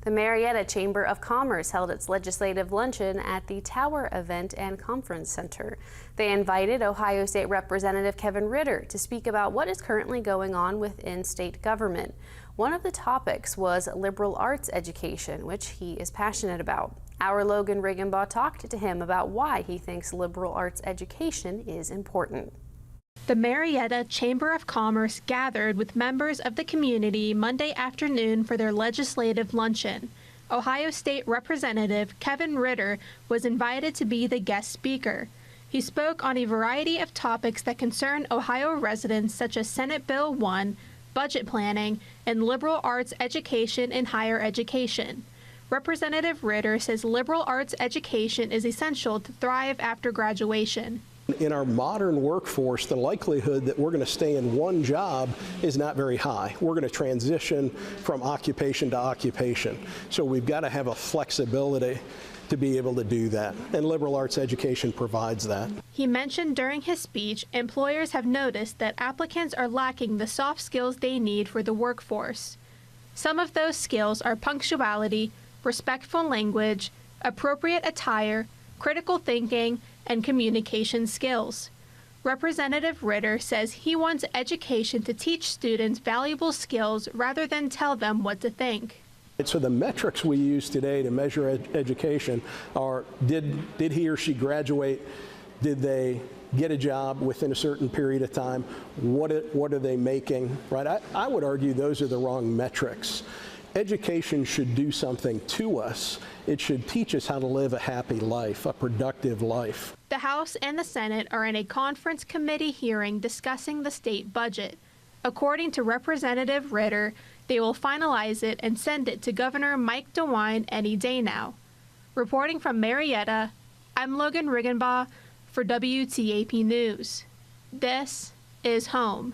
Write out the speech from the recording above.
The Marietta Chamber of Commerce held its legislative luncheon at the Tower Event and Conference Center. They invited Ohio State Representative Kevin Ritter to speak about what is currently going on within state government. One of the topics was liberal arts education, which he is passionate about. Our Logan Riggenbaugh talked to him about why he thinks liberal arts education is important. The Marietta Chamber of Commerce gathered with members of the community Monday afternoon for their legislative luncheon. Ohio State Representative Kevin Ritter was invited to be the guest speaker. He spoke on a variety of topics that concern Ohio residents, such as Senate Bill 1, budget planning, and liberal arts education in higher education. Representative Ritter says liberal arts education is essential to thrive after graduation. In our modern workforce, the likelihood that we're going to stay in one job is not very high. We're going to transition from occupation to occupation. So we've got to have a flexibility to be able to do that, and liberal arts education provides that. He mentioned during his speech, employers have noticed that applicants are lacking the soft skills they need for the workforce. Some of those skills are punctuality, respectful language, appropriate attire, critical thinking, and communication skills. Representative Ritter says he wants education to teach students valuable skills rather than tell them what to think. So the metrics we use today to measure education are, did he or she graduate? Did they get a job within a certain period of time? What are they making? Right? I would argue those are the wrong metrics. Education should do something to us. It should teach us how to live a happy life, a productive life. The House and the Senate are in a conference committee hearing discussing the state budget. According to Representative Ritter, they will finalize it and send it to Governor Mike DeWine any day now. Reporting from Marietta, I'm Logan Riggenbaugh for WTAP News. This is home.